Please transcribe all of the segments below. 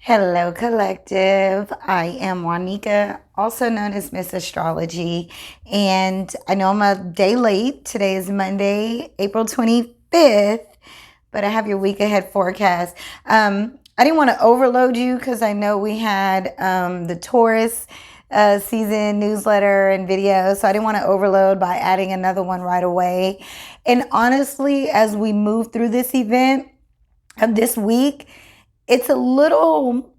Hello, collective. I am Juanica, also known as Miss Astrology. And I know I'm a day late. Today is Monday, April 25th, but I have your week ahead forecast. I didn't want to overload you because I know we had the Taurus season newsletter and video. So I didn't want to overload by adding another one right away. And honestly, as we move through this event of this week, it's a little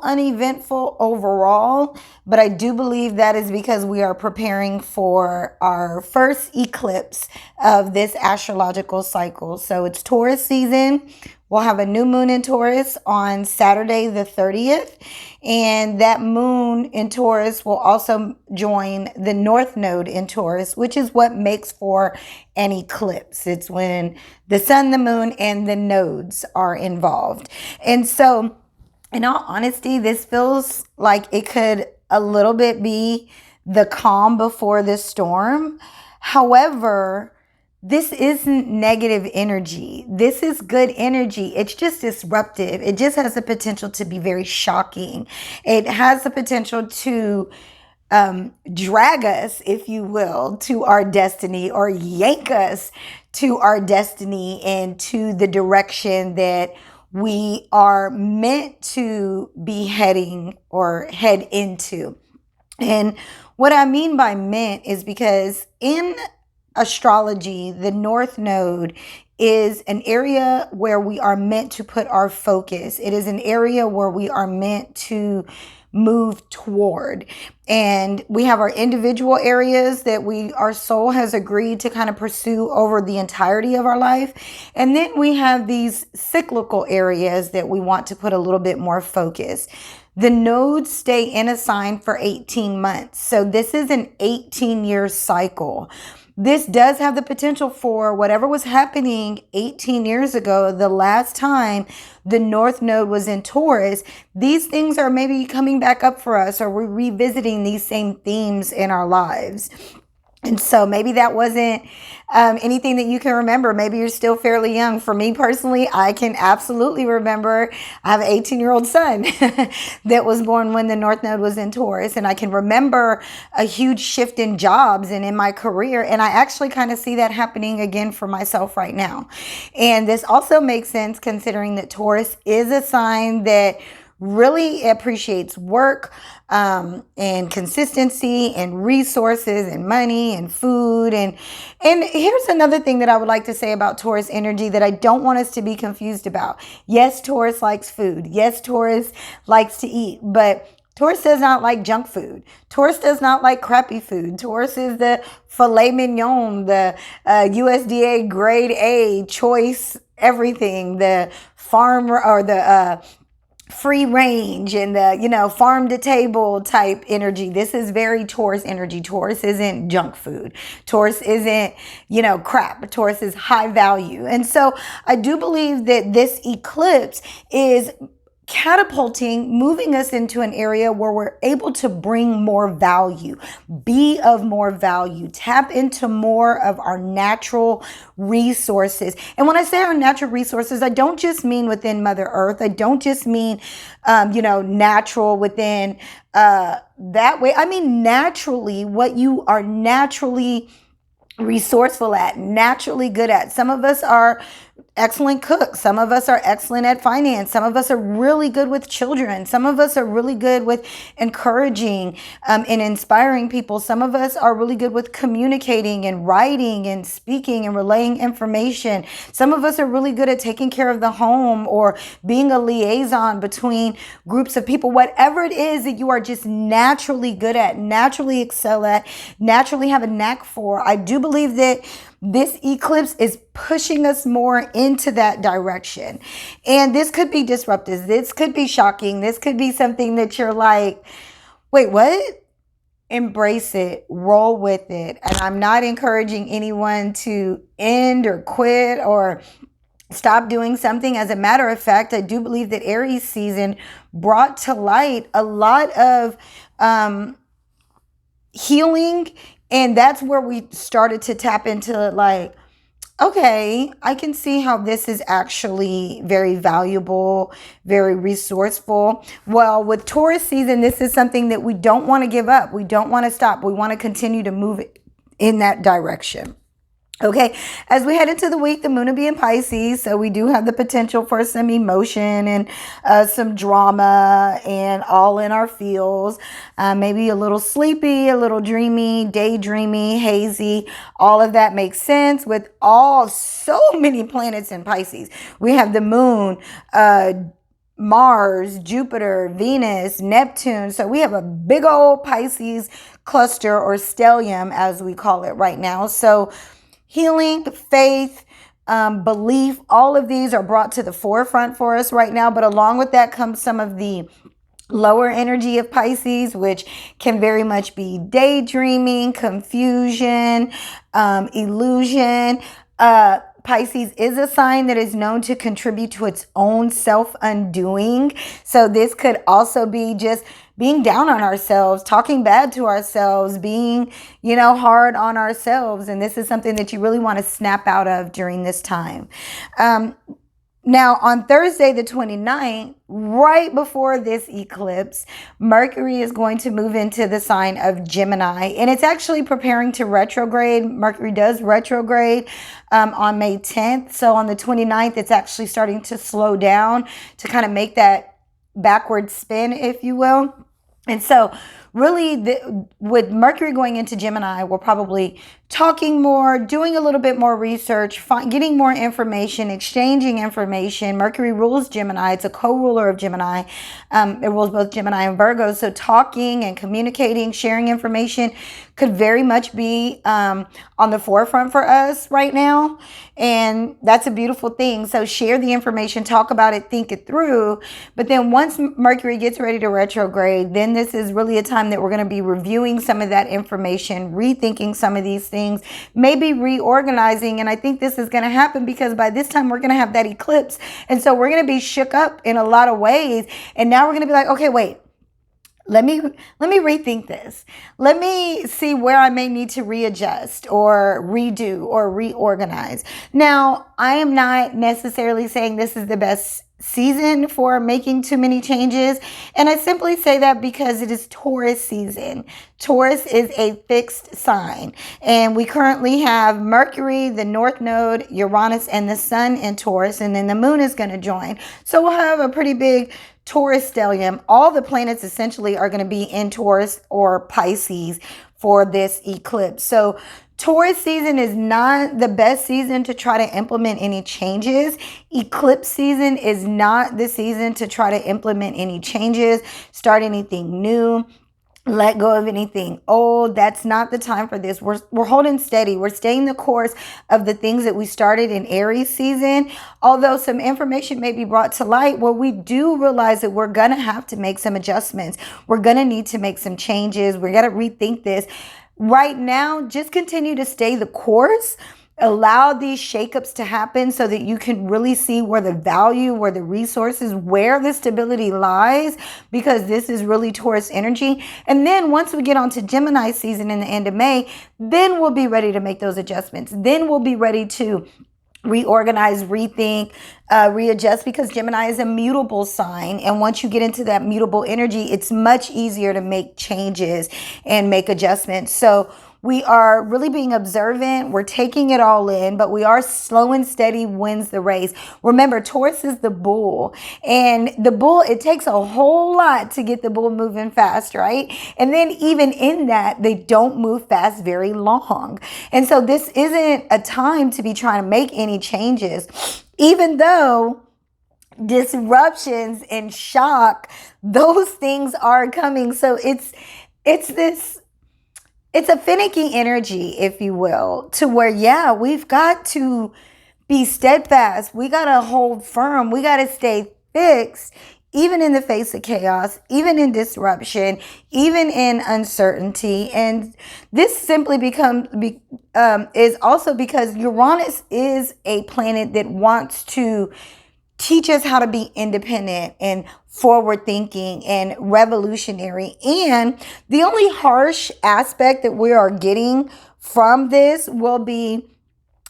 uneventful overall, but I do believe that is because we are preparing for our first eclipse of this astrological cycle. So it's Taurus season. We'll have a new moon in Taurus on Saturday the 30th, and that moon in Taurus will also join the north node in Taurus, which is what makes for an eclipse. It's when the sun, the moon, and the nodes are involved. And so in all honesty, this feels like it could a little bit be the calm before the storm. However, this isn't negative energy. This is good energy. It's just disruptive. It just has the potential to be very shocking. It has the potential to drag us, if you will, to our destiny or yank us to our destiny and to the direction that we are meant to be heading or head into. And what I mean by meant is because in astrology, the North Node is an area where we are meant to put our focus. It is an area where we are meant to move toward. And we have our individual areas that our soul has agreed to kind of pursue over the entirety of our life. And then we have these cyclical areas that we want to put a little bit more focus. The nodes stay in a sign for 18 months. So this is an 18-year cycle. This does have the potential for whatever was happening 18 years ago, the last time the North Node was in Taurus. These things are maybe coming back up for us, or we're revisiting these same themes in our lives. And so maybe that wasn't anything that you can remember. Maybe you're still fairly young. For me personally, I can absolutely remember. I have an 18-year-old son that was born when the North Node was in Taurus. And I can remember a huge shift in jobs and in my career. And I actually kind of see that happening again for myself right now. And this also makes sense considering that Taurus is a sign that really appreciates work and consistency and resources and money and food. And here's another thing that I would like to say about Taurus energy that I don't want us to be confused about. Yes, Taurus likes food. Yes, Taurus likes to eat, but Taurus does not like junk food. Taurus does not like crappy food. Taurus is the filet mignon, the USDA grade A choice everything, the farm or the free range and the farm to table type energy. This is very Taurus energy. Taurus isn't junk food. Taurus isn't crap. Taurus is high value. And so I do believe that this eclipse is catapulting, moving us into an area where we're able to bring more value, be of more value, tap into more of our natural resources. And when I say our natural resources, I don't just mean within Mother Earth. I don't just mean, natural within that way. I mean, naturally, what you are naturally resourceful at, naturally good at. Some of us are excellent cooks. Some of us are excellent at finance. Some of us are really good with children. Some of us are really good with encouraging and inspiring people. Some of us are really good with communicating and writing and speaking and relaying information. Some of us are really good at taking care of the home or being a liaison between groups of people. Whatever it is that you are just naturally good at, naturally excel at, naturally have a knack for, I do believe that this eclipse is pushing us more into that direction. And this could be disruptive. This could be shocking. This could be something that you're like, wait, what? Embrace it, roll with it. And I'm not encouraging anyone to end or quit or stop doing something. As a matter of fact, I do believe that Aries season brought to light a lot of healing. And that's where we started to tap into Okay, I can see how this is actually very valuable, very resourceful. Well, with Taurus season, this is something that we don't want to give up. We don't want to stop. We want to continue to move in that direction. Okay, as we head into the week, the moon will be in Pisces, so we do have the potential for some emotion and some drama and all in our feels. Maybe a little sleepy, a little dreamy, daydreamy, hazy. All of that makes sense with so many planets in Pisces. We have the moon, Mars, Jupiter, Venus, Neptune. So we have a big old Pisces cluster, or stellium as we call it right now. So healing, faith, belief, all of these are brought to the forefront for us right now. But along with that comes some of the lower energy of Pisces, which can very much be daydreaming, confusion, illusion. Pisces is a sign that is known to contribute to its own self-undoing. So this could also be just being down on ourselves, talking bad to ourselves, being, hard on ourselves. And this is something that you really want to snap out of during this time. Now, on Thursday, the 29th, right before this eclipse, Mercury is going to move into the sign of Gemini, and it's actually preparing to retrograde. Mercury does retrograde on May 10th. So on the 29th, it's actually starting to slow down to kind of make that backward spin, if you will. And so really, with Mercury going into Gemini, we're probably talking more, doing a little bit more research, getting more information, exchanging information. Mercury rules Gemini. It's a co-ruler of Gemini. It rules both Gemini and Virgo. So talking and communicating, sharing information could very much be on the forefront for us right now. And that's a beautiful thing. So share the information, talk about it, think it through. But then once Mercury gets ready to retrograde, then this is really a time that we're going to be reviewing some of that information, rethinking some of these things, maybe reorganizing. And I think this is going to happen because by this time we're going to have that eclipse. And so we're going to be shook up in a lot of ways. And now we're going to be like, okay, wait. Let me rethink this. Let me see where I may need to readjust or redo or reorganize. Now, I am not necessarily saying this is the best season for making too many changes. And I simply say that because it is Taurus season. Taurus is a fixed sign. And we currently have Mercury, the North Node, Uranus, and the Sun in Taurus. And then the Moon is going to join. So we'll have a pretty big Taurus stellium. All the planets essentially are going to be in Taurus or Pisces for this eclipse. So Taurus season is not the best season to try to implement any changes. Eclipse season is not the season to try to implement any changes, start anything new, let go of anything old. That's not the time for this. We're holding steady. We're staying the course of the things that we started in Aries season. Although some information may be brought to light, well, we do realize that we're going to have to make some adjustments. We're going to need to make some changes. We're going to rethink this. Right now, just continue to stay the course. Allow these shakeups to happen so that you can really see where the value, where the resources, where the stability lies, because this is really Taurus energy. And then once we get onto Gemini season in the end of May, then we'll be ready to make those adjustments. Then we'll be ready to reorganize, rethink, readjust, because Gemini is a mutable sign. And once you get into that mutable energy, it's much easier to make changes and make adjustments. So we are really being observant. We're taking it all in, but we are slow and steady wins the race. Remember, Taurus is the bull, and the bull, it takes a whole lot to get the bull moving fast, right? And then even in that, they don't move fast very long. And so this isn't a time to be trying to make any changes, even though disruptions and shock, those things are coming. So it's a finicky energy, if you will, to where, yeah, we've got to be steadfast. We got to hold firm. We got to stay fixed, even in the face of chaos, even in disruption, even in uncertainty. And this simply is also because Uranus is a planet that wants to teach us how to be independent and forward thinking and revolutionary. And the only harsh aspect that we are getting from this will be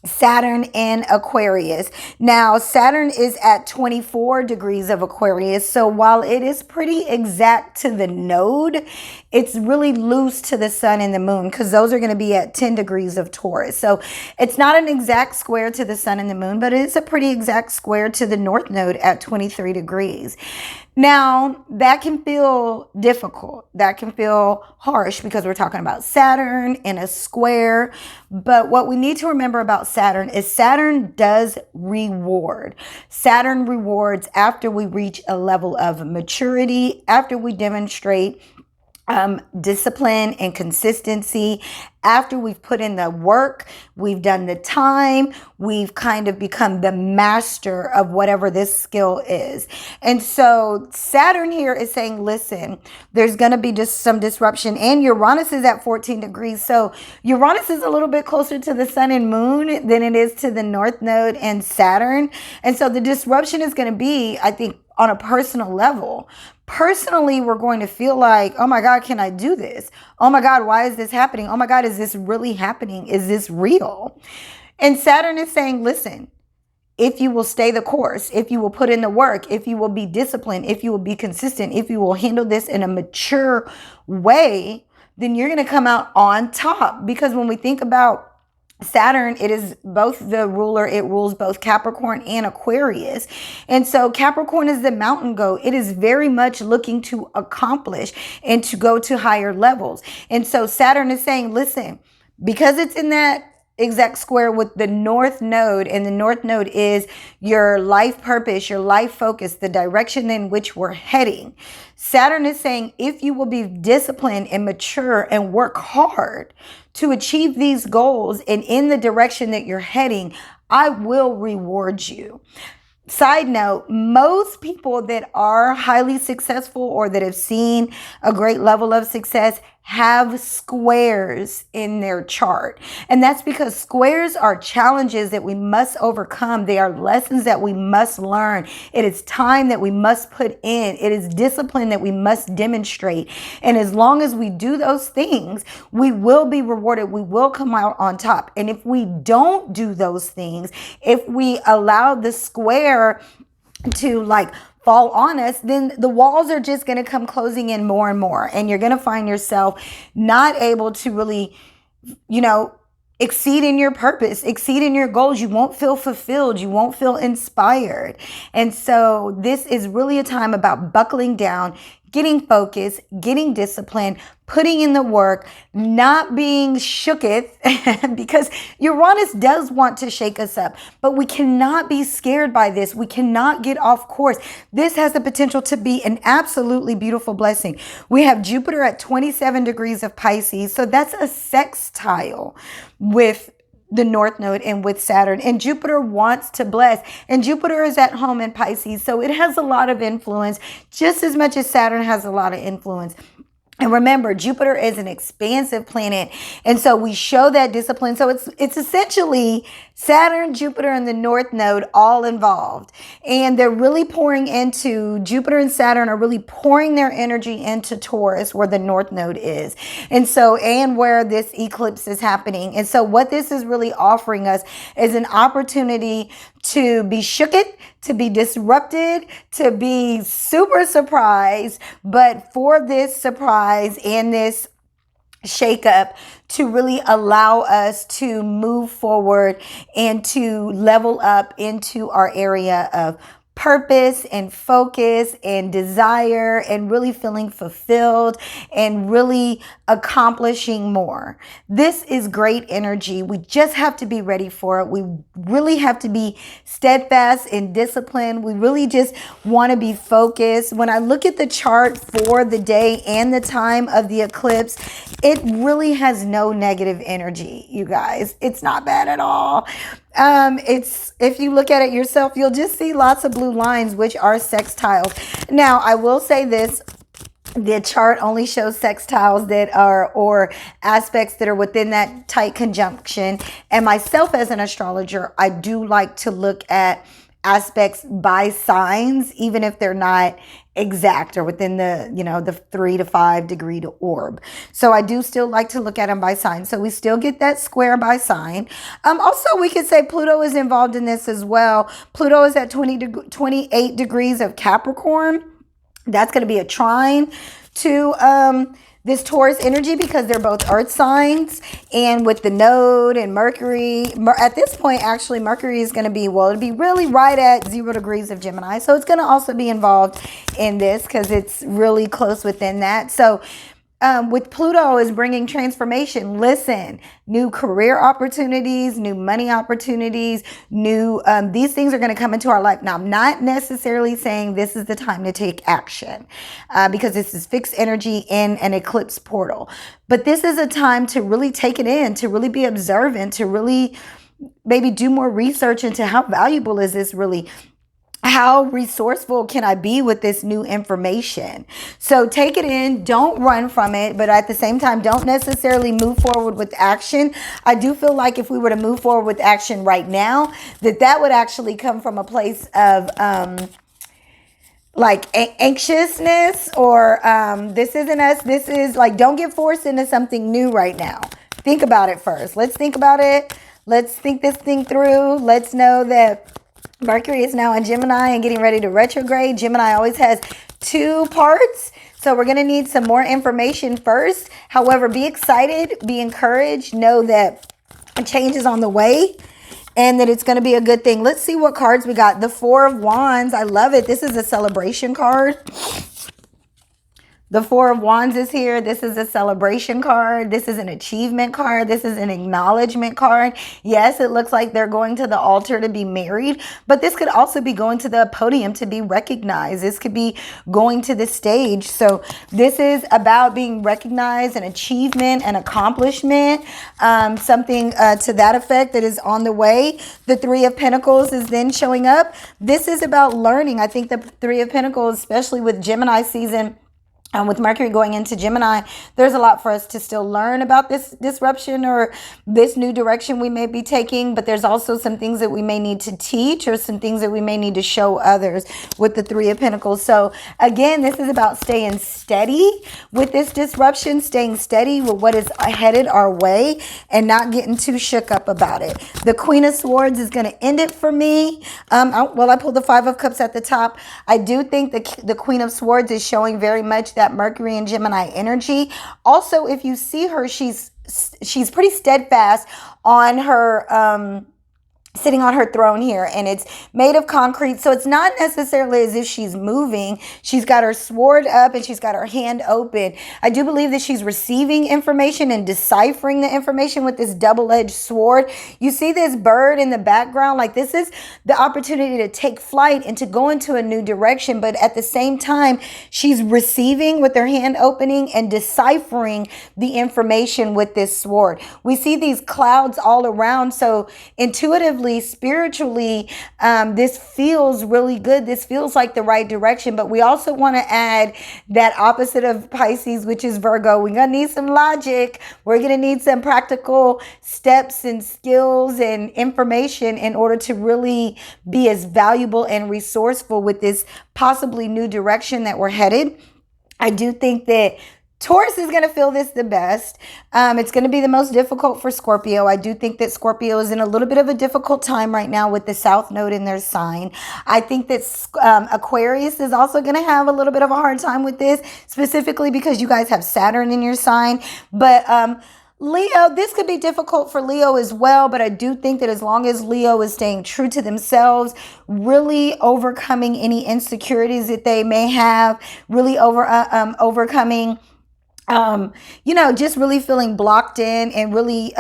Saturn in Aquarius. Now, Saturn is at 24 degrees of Aquarius. So while it is pretty exact to the node, it's really loose to the sun and the moon because those are going to be at 10 degrees of Taurus. So it's not an exact square to the sun and the moon, but it's a pretty exact square to the north node at 23 degrees. Now, that can feel difficult. That can feel harsh because we're talking about Saturn in a square. But what we need to remember about Saturn is Saturn does reward. Saturn rewards after we reach a level of maturity, after we demonstrate discipline and consistency, after we've put in the work, we've done the time, we've kind of become the master of whatever this skill is. And so Saturn here is saying, listen, there's going to be just some disruption, and Uranus is at 14 degrees. So Uranus is a little bit closer to the sun and moon than it is to the north node and Saturn. And so the disruption is going to be, I think, on a personal level. Personally, we're going to feel like, oh my God, can I do this? Oh my God, why is this happening? Oh my God, is this really happening? Is this real? And Saturn is saying, listen, if you will stay the course, if you will put in the work, if you will be disciplined, if you will be consistent, if you will handle this in a mature way, then you're going to come out on top. Because when we think about Saturn, it is both the ruler. It rules both Capricorn and Aquarius. And so Capricorn is the mountain goat. It is very much looking to accomplish and to go to higher levels. And so Saturn is saying, listen, because it's in that exact square with the north node, and the north node is your life purpose, your life focus, the direction in which we're heading. Saturn is saying, if you will be disciplined and mature and work hard to achieve these goals and in the direction that you're heading, I will reward you. Side note, most people that are highly successful or that have seen a great level of success have squares in their chart. And that's because squares are challenges that we must overcome. They are lessons that we must learn. It is time that we must put in. It is discipline that we must demonstrate. And as long as we do those things, we will be rewarded. We will come out on top. And if we don't do those things, if we allow the square to fall on us, then the walls are just going to come closing in more and more. And you're going to find yourself not able to really, exceed in your purpose, exceed in your goals. You won't feel fulfilled. You won't feel inspired. And so this is really a time about buckling down, getting focused, getting disciplined, putting in the work, not being shooketh, because Uranus does want to shake us up, but we cannot be scared by this. We cannot get off course. This has the potential to be an absolutely beautiful blessing. We have Jupiter at 27 degrees of Pisces, so that's a sextile with the north node and with Saturn, and Jupiter wants to bless, and Jupiter is at home in Pisces, so it has a lot of influence just as much as Saturn has a lot of influence. And remember, Jupiter is an expansive planet. And so we show that discipline. So it's essentially Saturn, Jupiter, and the North Node all involved. And they're really pouring into, Jupiter and Saturn are really pouring their energy into Taurus, where the North Node is. And so, and where this eclipse is happening. And so what this is really offering us is an opportunity to be shooketh, to be disrupted, to be super surprised, but for this surprise and this shakeup to really allow us to move forward and to level up into our area of purpose and focus and desire and really feeling fulfilled and really accomplishing more. This is great energy. We just have to be ready for it. We really have to be steadfast and disciplined. We really just want to be focused. When I look at the chart for the day and the time of the eclipse, it really has no negative energy, you guys. It's not bad at all. If you look at it yourself, you'll just see lots of blue lines, which are sextiles. Now, I will say this. The chart only shows sextiles that are, or aspects that are within that tight conjunction. And myself as an astrologer, I do like to look at aspects by signs, even if they're not exact or within the, the 3 to 5 degree orb. So I do still like to look at them by sign. So we still get that square by sign. Also, we could say Pluto is involved in this as well. Pluto is at 28 degrees of Capricorn. That's going to be a trine to this Taurus energy because they're both earth signs. And with the node and Mercury, at this point, actually, Mercury is going to be, it'll be really right at 0 degrees of Gemini. So it's going to also be involved in this because it's really close within that. So with Pluto is bringing transformation. Listen, new career opportunities, new money opportunities, these things are going to come into our life. Now, I'm not necessarily saying this is the time to take action because this is fixed energy in an eclipse portal. But this is a time to really take it in, to really be observant, to really maybe do more research into how valuable is this really. How resourceful can I be with this new information? So take it in, don't run from it, but at the same time, don't necessarily move forward with action. I do feel like if we were to move forward with action right now, that would actually come from a place of like anxiousness or this isn't us. This is like, don't get forced into something new right now. Think about it first. Let's think about it. Let's think this thing through. Let's know that Mercury is now in Gemini and getting ready to retrograde. Gemini always has 2 parts. So we're going to need some more information first. However, be excited, be encouraged, know that a change is on the way and that it's going to be a good thing. Let's see what cards we got. The 4 of Wands. I love it. This is a celebration card. The 4 of Wands is here. This is a celebration card. This is an achievement card. This is an acknowledgement card. Yes, it looks like they're going to the altar to be married, but this could also be going to the podium to be recognized. This could be going to the stage. So this is about being recognized, an achievement, an accomplishment, something to that effect that is on the way. The 3 of Pentacles is then showing up. This is about learning. I think the 3 of Pentacles, especially with Gemini season, with Mercury going into Gemini, there's a lot for us to still learn about this disruption or this new direction we may be taking. But there's also some things that we may need to teach or some things that we may need to show others with the 3 of Pentacles. So again, this is about staying steady with this disruption, staying steady with what is headed our way and not getting too shook up about it. The Queen of Swords is going to end it for me. I pulled the 5 of Cups at the top. I do think the Queen of Swords is showing very much that Mercury and Gemini energy. Also, if you see her, she's pretty steadfast on her sitting on her throne here, and it's made of concrete, so it's not necessarily as if she's moving. She's got her sword up and she's got her hand open. I do believe that she's receiving information and deciphering the information with this double-edged sword. You see this bird in the background, like this is the opportunity to take flight and to go into a new direction, but at the same time she's receiving with her hand opening and deciphering the information with this sword. We see these clouds all around, so intuitively, spiritually, this feels really good. This feels like the right direction, but we also want to add that opposite of Pisces, which is Virgo. We're going to need some logic. We're going to need some practical steps and skills and information in order to really be as valuable and resourceful with this possibly new direction that we're headed. I do think that Taurus is going to feel this the best. It's going to be the most difficult for Scorpio. I do think that Scorpio is in a little bit of a difficult time right now with the South Node in their sign. I think that Aquarius is also going to have a little bit of a hard time with this, specifically because you guys have Saturn in your sign. But Leo, this could be difficult for Leo as well, but I do think that as long as Leo is staying true to themselves, really overcoming any insecurities that they may have, really overcoming just really feeling blocked in and really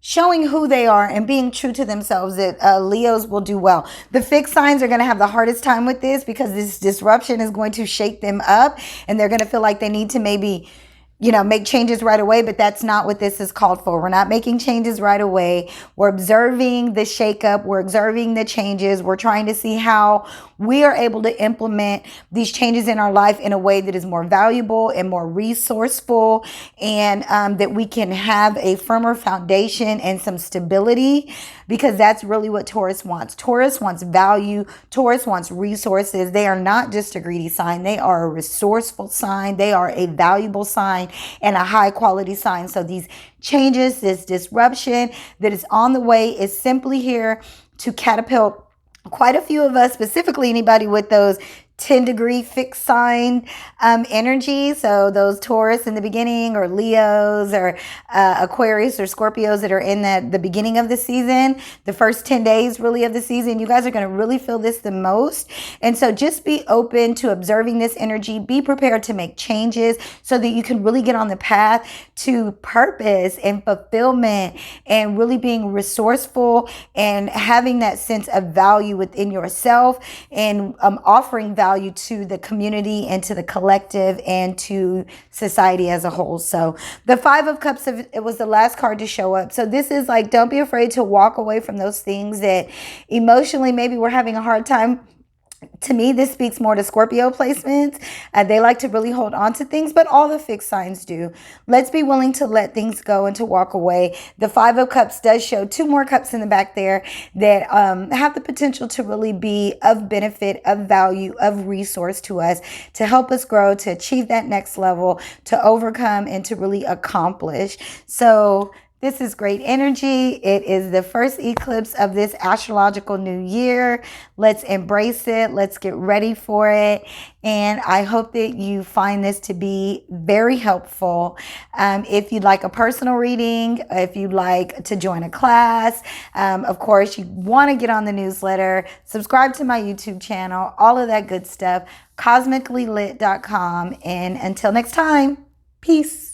showing who they are and being true to themselves, that Leos will do well. The fixed signs are going to have the hardest time with this because this disruption is going to shake them up and they're going to feel like they need to maybe make changes right away, but that's not what this is called for. We're not making changes right away. We're observing the shakeup. We're observing the changes. We're trying to see how we are able to implement these changes in our life in a way that is more valuable and more resourceful, and that we can have a firmer foundation and some stability, because that's really what Taurus wants. Taurus wants value. Taurus wants resources. They are not just a greedy sign. They are a resourceful sign. They are a valuable sign and a high quality sign. So these changes, this disruption that is on the way is simply here to catapult quite a few of us, specifically anybody with those 10-degree fixed sign energy. So those Taurus in the beginning, or Leos, or Aquarius or Scorpios that are in the beginning of the season, the first 10 days really of the season, you guys are going to really feel this the most. And so just be open to observing this energy. Be prepared to make changes so that you can really get on the path to purpose and fulfillment, and really being resourceful and having that sense of value within yourself, and offering value to the community and to the collective and to society as a whole. So the Five of Cups, it was the last card to show up. So this is like, don't be afraid to walk away from those things that emotionally maybe we're having a hard time. To me, this speaks more to Scorpio placements. They like to really hold on to things, but all the fixed signs do. Let's be willing to let things go and to walk away. The Five of Cups does show two more cups in the back there that have the potential to really be of benefit, of value, of resource to us, to help us grow, to achieve that next level, to overcome, and to really accomplish. So this is great energy. It is the first eclipse of this astrological new year. Let's embrace it. Let's get ready for it. And I hope that you find this to be very helpful. If you'd like a personal reading, if you'd like to join a class, of course, you want to get on the newsletter, subscribe to my YouTube channel, all of that good stuff, cosmicallylit.com. And until next time, peace.